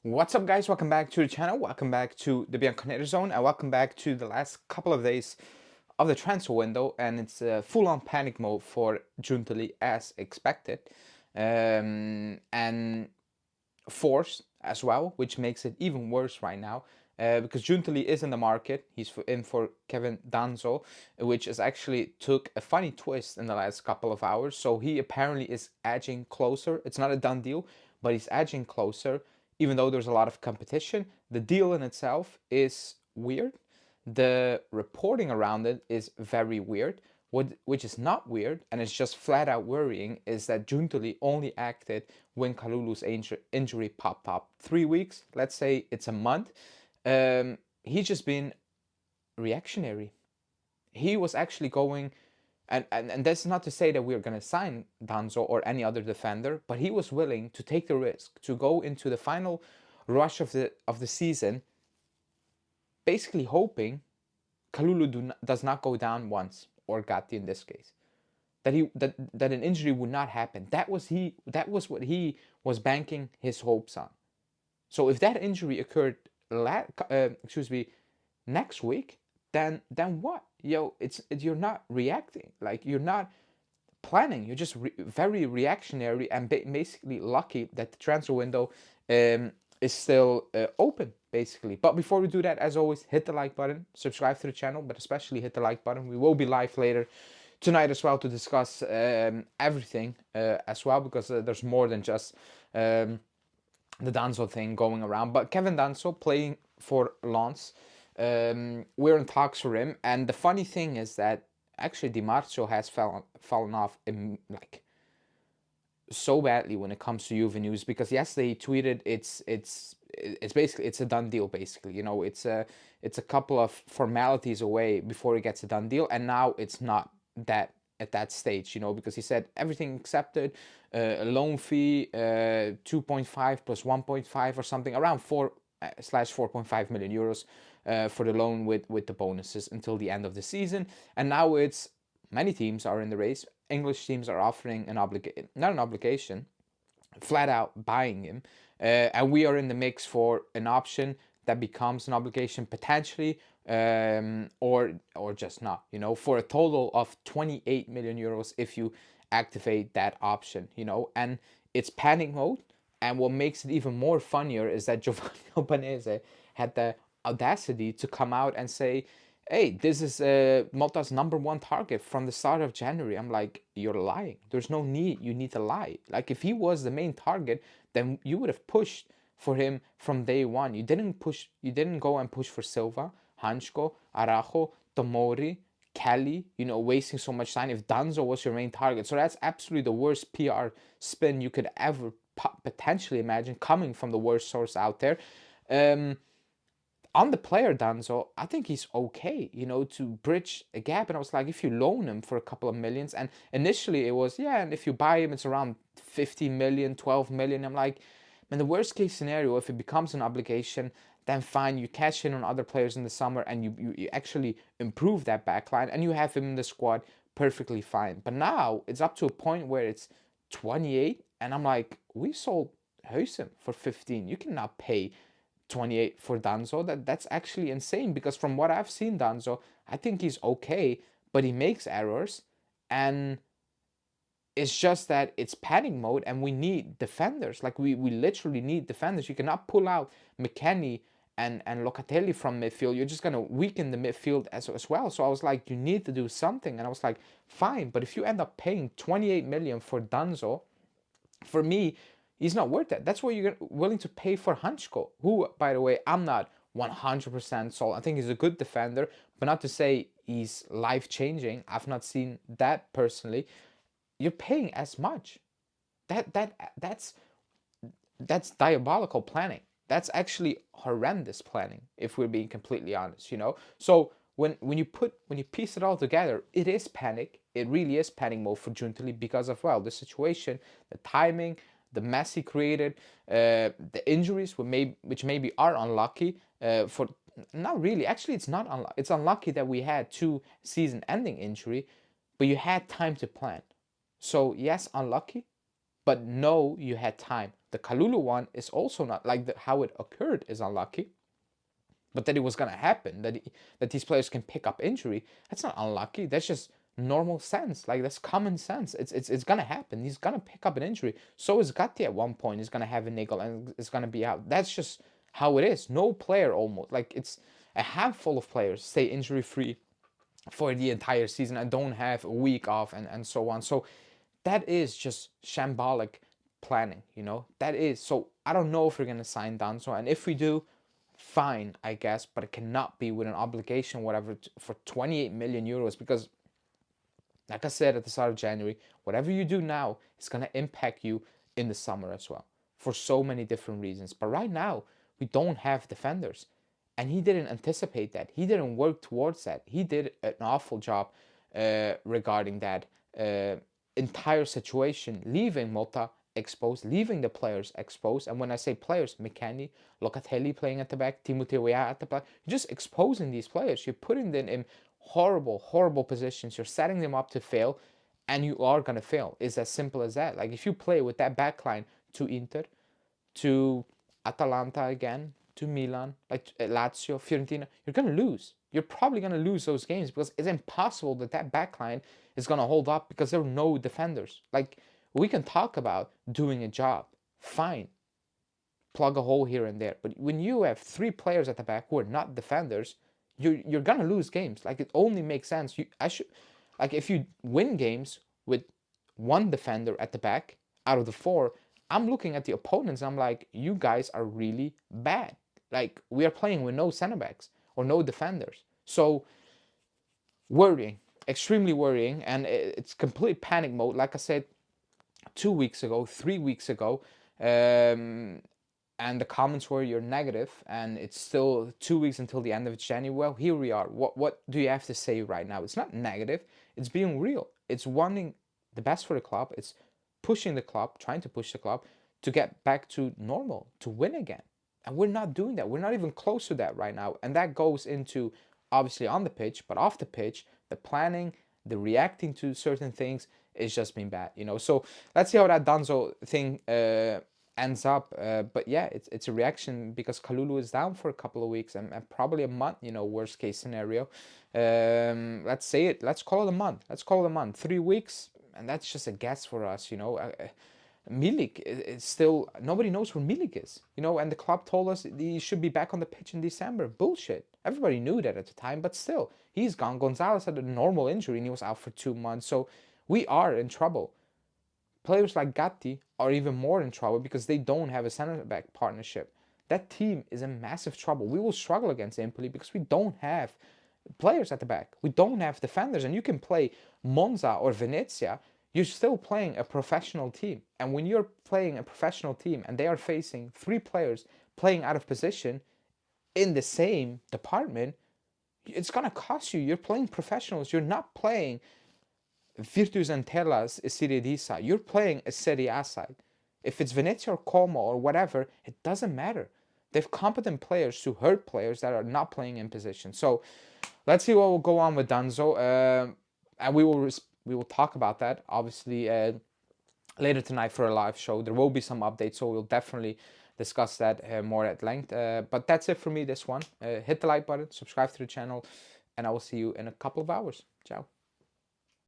What's up, guys? Welcome back to the channel. Welcome back to the Bianconeri zone, and welcome back to the last couple of days of the transfer window. And it's full-on panic mode for Giuntoli, as expected, and forced as well, which makes it even worse right now. Because Giuntoli is in the market. He's in for Kevin Danso, which has actually took a funny twist in the last couple of hours. So he apparently is edging closer. It's not a done deal, but he's edging closer, even though there's a lot of competition. The deal in itself is weird. The reporting around it is very weird. Which is not weird, and it's just flat out worrying, is that Giuntoli only acted when Kalulu's injury popped up. 3 weeks, let's say it's a month. He's just been reactionary. He was actually going, and that's not to say that we're going to sign Danso or any other defender, but he was willing to take the risk to go into the final rush of the season, basically hoping Kalulu does not go down once, or Gatti in this case, that an injury would not happen. That was what he was banking his hopes on. So if that injury occurred, next week, then what? You're not reacting, like you're not planning. You're just very reactionary and basically lucky that the transfer window is still open, basically. But before we do that, as always, hit the like button, subscribe to the channel, but especially hit the like button. We will be live later tonight as well to discuss everything as well, because there's more than just the Danso thing going around. But Kevin Danso playing for Lens, we're in talks for him, and the funny thing is that actually Di Marzio has fallen off like so badly when it comes to Juve news, because yesterday he tweeted it's basically it's a done deal. Basically, it's a couple of formalities away before it gets a done deal, and now it's not that at that stage, because he said everything accepted, a loan fee 2.5 plus 1.5 or something, around 4/4.5 million euros for the loan with the bonuses until the end of the season. And now it's many teams are in the race. English teams are offering not an obligation, flat out buying him, and we are in the mix for an option that becomes an obligation potentially, or just not, for a total of 28 million euros if you activate that option, and it's panic mode. And what makes it even more funnier is that Giovanni Albanese had the audacity to come out and say, hey, this is Malta's #1 target from the start of January. I'm like, you're lying. There's no need. You need to lie. Like, if he was the main target, then you would have pushed for him from day one. You didn't go and push for Silva, Hansko, Arajo, Tomori, Kelly, wasting so much time if Danzo was your main target. So that's absolutely the worst PR spin you could ever potentially imagine, coming from the worst source out there. On the player Danzo, I think he's okay, to bridge a gap. And I was like, if you loan him for a couple of millions, and initially it was, yeah, and if you buy him, it's around 15 million, 12 million. I'm like, man, the worst case scenario, if it becomes an obligation, then fine, you cash in on other players in the summer and you actually improve that backline and you have him in the squad perfectly fine. But now it's up to a point where it's 28, and I'm like, we sold Huysem for 15. You cannot pay 28 for Danzo. That's actually insane, because from what I've seen Danzo, I think he's okay, but he makes errors, and it's just that it's panic mode and we need defenders. Like, we literally need defenders. You cannot pull out McKennie and Locatelli from midfield. You're just going to weaken the midfield as well. So I was like, you need to do something. And I was like, fine, but if you end up paying 28 million for Danzo, for me, he's not worth that. That's what you're willing to pay for Hansko, who, by the way, I'm not 100% sold. I think he's a good defender, but not to say he's life-changing. I've not seen that personally. You're paying as much. That's diabolical planning. That's actually horrendous planning, if we're being completely honest, So when you piece it all together, it is panic. It really is panic mode for Giuntoli, because of, well, the situation, the timing, the mess he created, the injuries, which maybe are unlucky for. Not really. Actually, it's not unlucky. It's unlucky that we had 2 season-ending injury, but you had time to plan. So yes, unlucky, but no, you had time. The Kalulu one is also not like how it occurred is unlucky, but that it was gonna happen, that these players can pick up injury, that's not unlucky. That's just normal sense. Like that's common sense. It's gonna happen. He's gonna pick up an injury. So is Gatti at one point. He's gonna have a niggle and it's gonna be out. That's just how it is. No player almost like it's a handful of players stay injury free for the entire season and don't have a week off and so on. So that is just shambolic planning, you know? That is. So I don't know if we're going to sign Danso. And if we do, fine, I guess. But it cannot be with an obligation, whatever, for 28 million euros. Because, like I said at the start of January, whatever you do now is going to impact you in the summer as well. For so many different reasons. But right now, we don't have defenders. And he didn't anticipate that. He didn't work towards that. He did an awful job regarding that entire situation, leaving Mota exposed, leaving the players exposed. And when I say players, McKennie, Locatelli playing at the back, Timothy Weah at the back, you're just exposing these players. You're putting them in horrible, horrible positions. You're setting them up to fail, and you are going to fail. It's as simple as that. Like if you play with that backline to Inter, to Atalanta again, to Milan, like Lazio, Fiorentina, you're going to lose. You're probably going to lose those games because it's impossible that that backline is going to hold up because there are no defenders. Like, we can talk about doing a job. Fine. Plug a hole here and there. But when you have 3 players at the back who are not defenders, you're going to lose games. Like, it only makes sense. Like, if you win games with 1 defender at the back out of the 4, I'm looking at the opponents and I'm like, you guys are really bad. Like, we are playing with no center backs or no defenders. So, worrying, extremely worrying. And it's complete panic mode. Like I said, 2 weeks ago, 3 weeks ago, and the comments were you're negative, and it's still 2 weeks until the end of January. Well, here we are. What do you have to say right now? It's not negative. It's being real. It's wanting the best for the club. It's pushing the club, trying to push the club to get back to normal, to win again. And we're not doing that. We're not even close to that right now. And that goes into, obviously, on the pitch, but off the pitch, the planning, the reacting to certain things is just been bad, you know. So let's see how that Danso thing ends up. But yeah, it's a reaction because Kalulu is down for a couple of weeks and probably a month, you know, worst case scenario. Let's say it. Let's call it a month. Let's call it a month. 3 weeks, and that's just a guess for us, you know. Milik is still, nobody knows where Milik is, you know, and the club told us he should be back on the pitch in December. Bullshit. Everybody knew that at the time, but still, he's gone. Gonzalez had a normal injury and he was out for 2 months, so we are in trouble. Players like Gatti are even more in trouble because they don't have a center back partnership. That team is in massive trouble. We will struggle against Empoli because we don't have players at the back. We don't have defenders, and you can play Monza or Venezia. You're still playing a professional team. And when you're playing a professional team and they are facing 3 players playing out of position in the same department, it's going to cost you. You're playing professionals. You're not playing Virtus and Tella's Serie D side. You're playing a Serie A side. If it's Venezia or Como or whatever, it doesn't matter. They have competent players to hurt players that are not playing in position. So let's see what will go on with Danso. And we will talk about that, obviously, later tonight for a live show. There will be some updates, so we'll definitely discuss that more at length. But that's it for me this one. Hit the like button, subscribe to the channel, and I will see you in a couple of hours. Ciao.